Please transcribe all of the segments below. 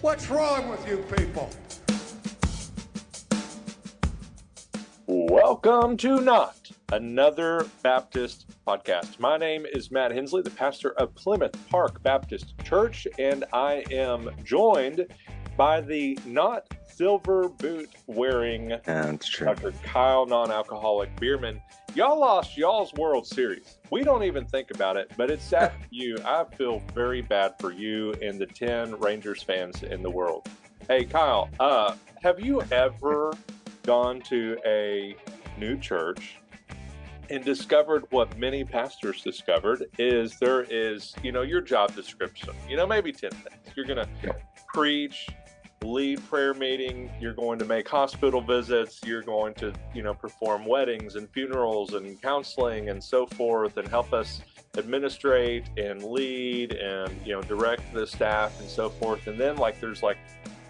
What's wrong with you people? Welcome to Not Another Baptist Podcast. My name is Matt Hensley, the pastor of Plymouth Park Baptist Church, and I am joined by the not silver boot wearing Dr. Kyle, non-alcoholic beerman. Y'all lost y'all's World Series. We don't even think about it, but it's sad for you. I feel very bad for you and the 10 Rangers fans in the world. Hey, Kyle, have you ever gone to a new church and discovered what many pastors discovered is there is, your job description, maybe 10 things. You're going to preach, lead prayer meeting, you're going to make hospital visits, you're going to, perform weddings and funerals and counseling and so forth and help us administrate and lead and, direct the staff and so forth. And then there's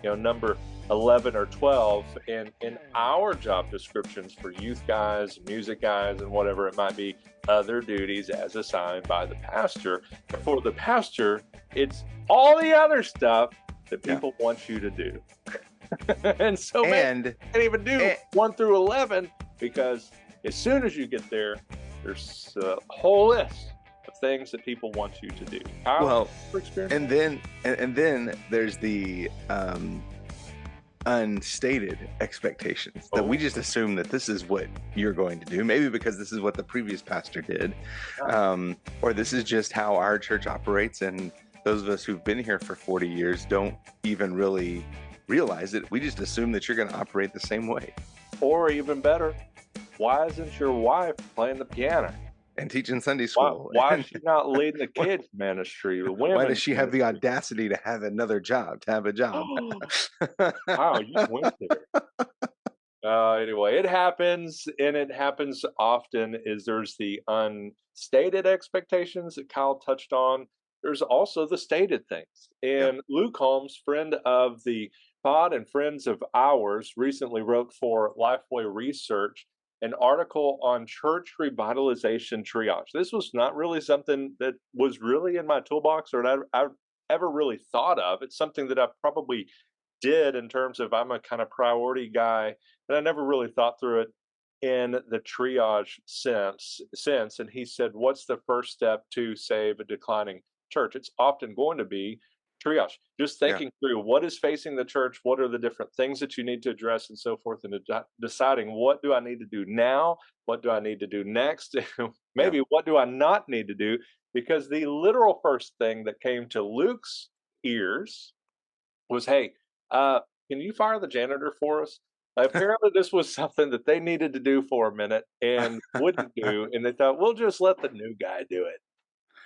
number 11 or 12 in our job descriptions for youth guys, music guys, and whatever it might be, other duties as assigned by the pastor. For the pastor, it's all the other stuff that people want you to do. And so many can't even do 1 through 11 because as soon as you get there, there's a whole list of things that people want you to do. Kyle, and then there's the unstated expectations that we just assume that this is what you're going to do, maybe because this is what the previous pastor did, or this is just how our church operates, and those of us who've been here for 40 years don't even really realize it. We just assume that you're going to operate the same way. Or even better, why isn't your wife playing the piano and teaching Sunday school? Why is she not leading the kids ministry? The women? Why does she have the audacity to have another job, to have a job? Wow, you went there. Anyway, it happens, and it happens often. There's the unstated expectations that Kyle touched on. There's also the stated things. And Luke Holmes, friend of the pod and friends of ours, recently wrote for Lifeway Research an article on church revitalization triage. This was not really something that was really in my toolbox or that I ever really thought of. It's something that I probably did in terms of I'm a kind of priority guy, but I never really thought through it in the triage sense. And he said, what's the first step to save a declining church? It's often going to be triage, just thinking through what is facing the church, what are the different things that you need to address and so forth, and deciding what do I need to do now, what do I need to do next, maybe what do I not need to do, because the literal first thing that came to Luke's ears was, hey, can you fire the janitor for us? Apparently this was something that they needed to do for a minute and wouldn't do, and they thought, we'll just let the new guy do it.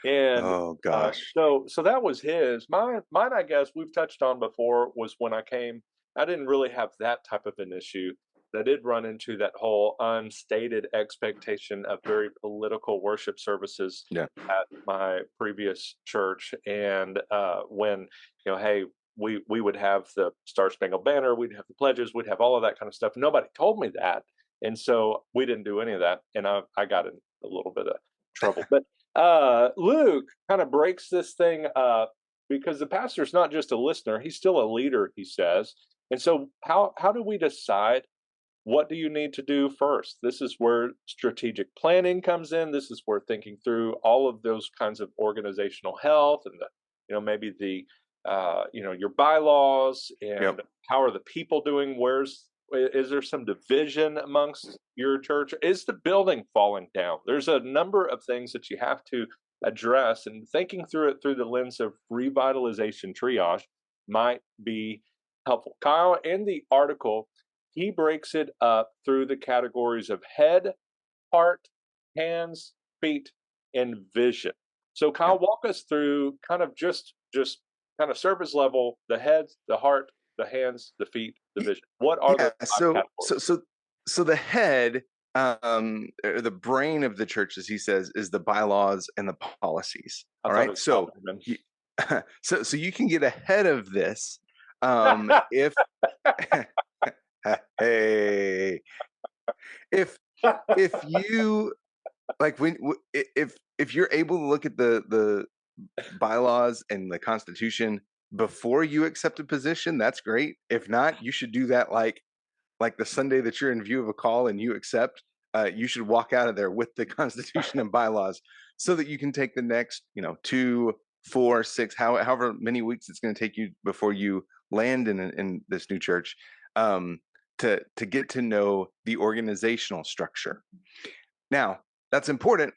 And oh gosh, so that was his. Mine, I guess we've touched on before, was when I came. I didn't really have that type of an issue. I did run into that whole unstated expectation of very political worship services at my previous church, and when hey, we would have the Star Spangled Banner, we'd have the pledges, we'd have all of that kind of stuff. Nobody told me that, and so we didn't do any of that, and I got in a little bit of trouble, but. Luke kind of breaks this thing up because the pastor's not just a listener, he's still a leader, he says. And so how do we decide what do you need to do first? This is where strategic planning comes in. This is where thinking through all of those kinds of organizational health and maybe the your bylaws and how are the people doing? Is there some division amongst your church? Is the building falling down? There's a number of things that you have to address, and thinking through it through the lens of revitalization triage might be helpful. Kyle, in the article, he breaks it up through the categories of head, heart, hands, feet, and vision. So Kyle, walk us through kind of just kind of surface level, the head, the heart, the hands, the feet, the vision. What are the categories? So the head, or the brain of the church, as he says, is the bylaws and the policies. All right. So you can get ahead of this if hey, if you if you're able to look at the bylaws and the Constitution before you accept a position, that's great. If not, you should do that like the Sunday that you're in view of a call and you accept, you should walk out of there with the Constitution and bylaws so that you can take the next, 2, 4, 6, however many weeks it's going to take you before you land in this new church, um, to get to know the organizational structure. Now, that's important,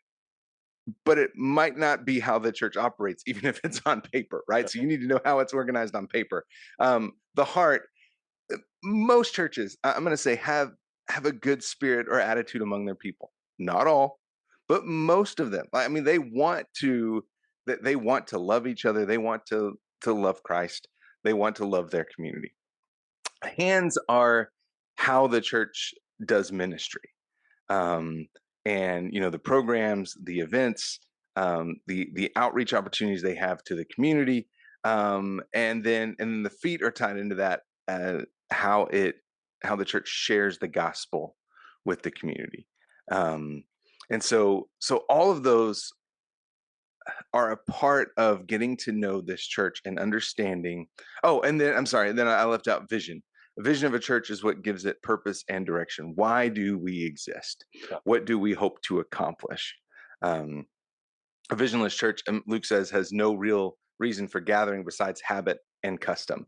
but it might not be how the church operates, even if it's on paper, right? So you need to know how it's organized on paper. The heart, most churches, I'm going to say, have a good spirit or attitude among their people. Not all, but most of them. I mean, they want to love each other. They want to love Christ. They want to love their community. Hands are how the church does ministry. Um, and the programs, the events, the outreach opportunities they have to the community, and then the feet are tied into that, how the church shares the gospel with the community. And so all of those are a part of getting to know this church and understanding. Oh, and then I'm sorry, then I left out vision. A vision of a church is what gives it purpose and direction. Why do we exist? Yeah. What do we hope to accomplish? A visionless church, Luke says, has no real reason for gathering besides habit and custom.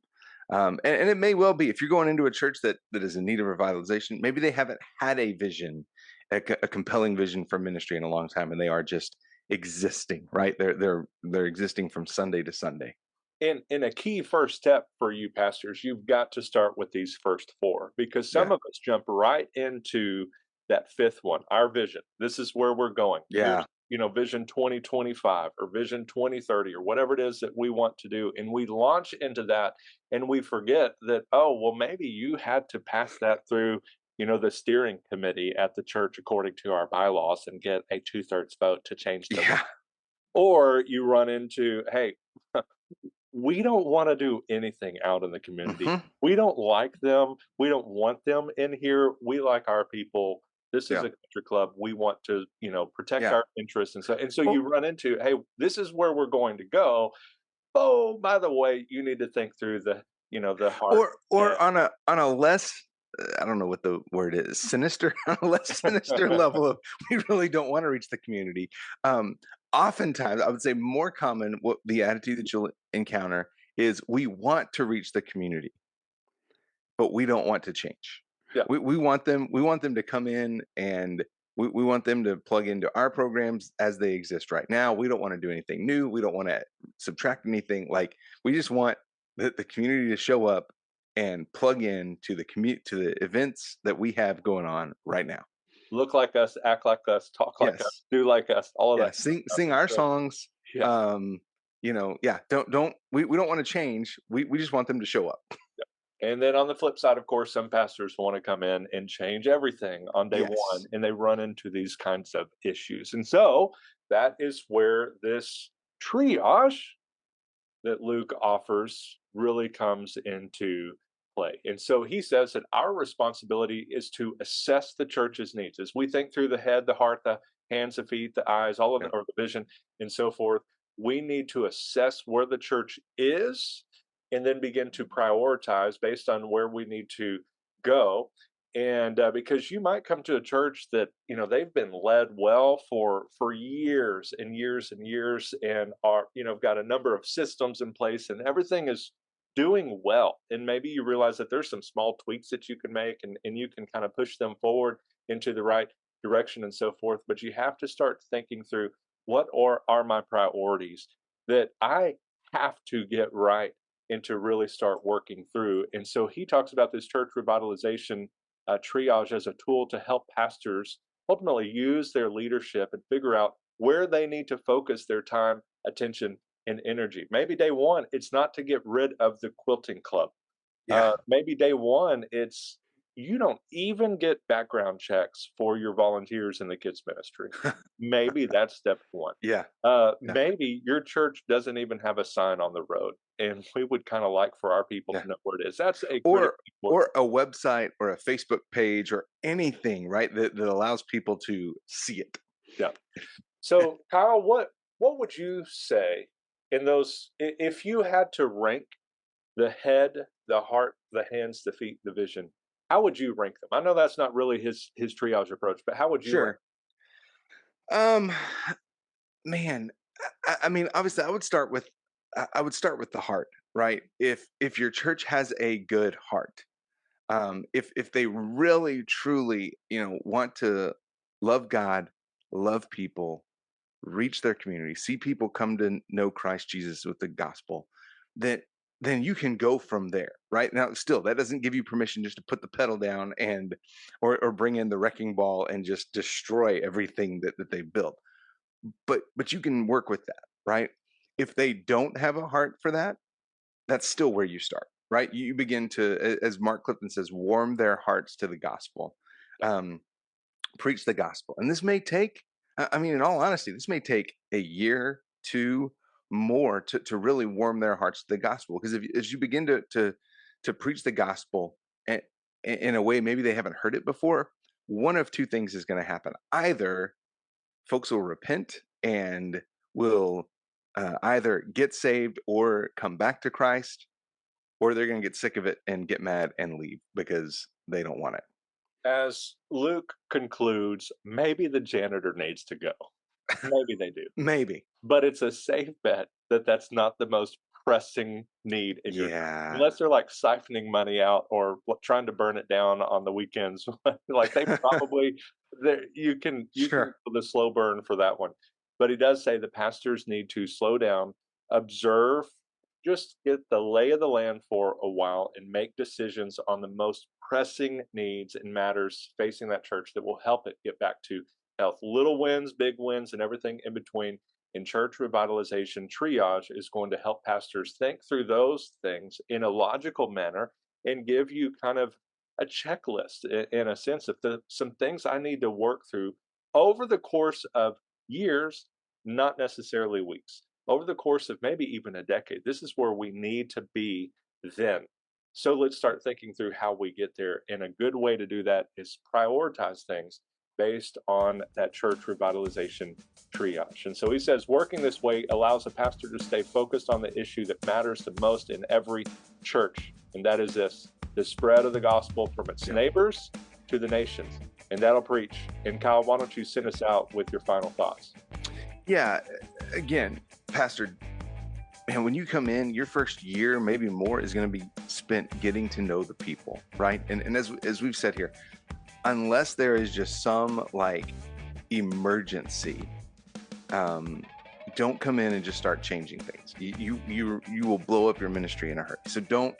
And it may well be, if you're going into a church that is in need of revitalization, maybe they haven't had a vision, a compelling vision for ministry in a long time, and they are just existing, right? They're existing from Sunday to Sunday. And a key first step for you pastors, you've got to start with these first four, because some Yeah. of us jump right into that fifth one, our vision. This is where we're going. Yeah. Here's, vision 2025 or vision 2030 or whatever it is that we want to do. And we launch into that and we forget that, oh, well, maybe you had to pass that through, the steering committee at the church according to our bylaws and get a 2/3 vote to change the Yeah. or you run into, hey, we don't want to do anything out in the community. Hmm. We don't like them. We don't want them in here. We like our people. This is Yeah. a country club. We want to, protect Yeah. our interests. And so Well, you run into, hey, this is where we're going to go. Oh, by the way, you need to think through the heart. or on a less, I don't know what the word is, sinister, on a less sinister level of, we really don't want to reach the community. Oftentimes, I would say more common, what the attitude that you'll encounter is, we want to reach the community, but we don't want to change. Yeah. We want them to come in, and we want them to plug into our programs as they exist right now. We don't want to do anything new. We don't want to subtract anything. Like, we just want the community to show up and plug in to the events that we have going on right now. Look like us, act like us, talk like us, Yes. do like us, all of Yeah. that. Sing our songs. Yeah. Yeah. We don't want to change. We just want them to show up. And then on the flip side, of course, some pastors want to come in and change everything on day Yes. one, and they run into these kinds of issues. And so that is where this triage that Luke offers really comes into play. And so he says that our responsibility is to assess the church's needs. As we think through the head, the heart, the hands, the feet, the eyes, all of Yeah. it, or the vision, and so forth, we need to assess where the church is and then begin to prioritize based on where we need to go. And because you might come to a church that they've been led well for years and years and years, and are got a number of systems in place, and everything is doing well. And maybe you realize that there's some small tweaks that you can make, and you can kind of push them forward into the right direction and so forth. But you have to start thinking through, what are my priorities that I have to get right and to really start working through. And so he talks about this church revitalization triage as a tool to help pastors ultimately use their leadership and figure out where they need to focus their time, attention, and energy. Maybe day one, it's not to get rid of the quilting club. Yeah. Maybe day one, it's you don't even get background checks for your volunteers in the kids ministry. Maybe that's step one. Yeah. Yeah. Maybe your church doesn't even have a sign on the road, and we would kind of like for our people Yeah. to know where it is. That's a Or critical. a website or a Facebook page or anything, right? That allows people to see it. Yeah. So, Kyle, what would you say in those, if you had to rank the head, the heart, the hands, the feet, the vision, how would you rank them? I know that's not really his triage approach, but how would you rank? Sure. Um, man, I mean, obviously, I would start with the heart, right? If your church has a good heart, if they really truly, want to love God, love people, reach their community, see people come to know Christ Jesus with the gospel, then then you can go from there, right? Now, still, that doesn't give you permission just to put the pedal down and or bring in the wrecking ball and just destroy everything that they've built. But you can work with that, right? If they don't have a heart for that, that's still where you start, right? You begin to, as Mark Clifton says, warm their hearts to the gospel. Um, Preach the gospel. And this may take, I mean, in all honesty, this may take a year, two more to really warm their hearts to the gospel. Because as you begin to preach the gospel in a way maybe they haven't heard it before, one of two things is going to happen. Either folks will repent and will either get saved or come back to Christ, or they're going to get sick of it and get mad and leave because they don't want it. As Luke concludes, maybe the janitor needs to go. Maybe they do. Maybe. But it's a safe bet that that's not the most pressing need in your church. Yeah. Unless they're like siphoning money out or trying to burn it down on the weekends. Like they probably, you can Sure. do the slow burn for that one. But he does say the pastors need to slow down, observe, just get the lay of the land for a while and make decisions on the most pressing needs and matters facing that church that will help it get back to health. Little wins, big wins, and everything in between. In church revitalization, triage is going to help pastors think through those things in a logical manner and give you kind of a checklist in a sense of some things I need to work through over the course of years, not necessarily weeks, over the course of maybe even a decade. This is where we need to be then. So let's start thinking through how we get there. And a good way to do that is prioritize things based on that church revitalization triage. And so he says, working this way allows a pastor to stay focused on the issue that matters the most in every church. And that is this, the spread of the gospel from its neighbors to the nations. And that'll preach. And Kyle, why don't you send us out with your final thoughts? Yeah. Again, Pastor, man, when you come in, your first year, maybe more, is going to be spent getting to know the people, right? And as we've said here, unless there is just some like emergency, don't come in and just start changing things. You will blow up your ministry in a hurry. So don't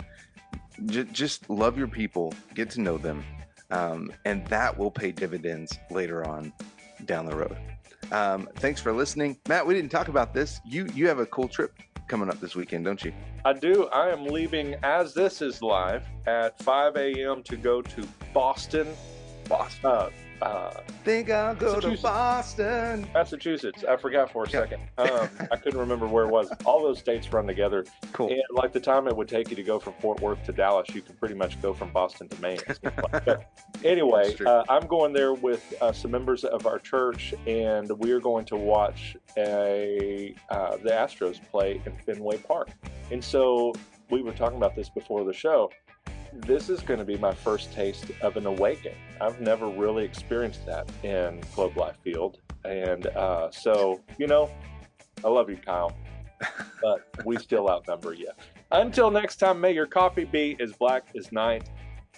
just love your people, get to know them, and that will pay dividends later on down the road. Thanks for listening, Matt. We didn't talk about this. You have a cool trip coming up this weekend, don't you? I do. I am leaving as this is live at 5 a.m. to go to Boston. Think I'll go to Boston. Massachusetts. I forgot for a second. I couldn't remember where it was. All those states run together. Cool. And like the time it would take you to go from Fort Worth to Dallas, you can pretty much go from Boston to Maine. But anyway, I'm going there with some members of our church, and we're going to watch the Astros play in Fenway Park. And so we were talking about this before the show. This is going to be my first taste of an away game. I've never really experienced that in Globe Life Field. And so, I love you, Kyle, but we still outnumber you. Until next time, may your coffee be as black as night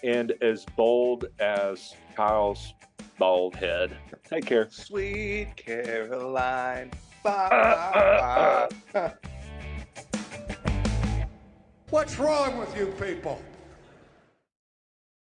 and as bold as Kyle's bald head. Take care. Sweet Caroline. Bye. What's wrong with you people?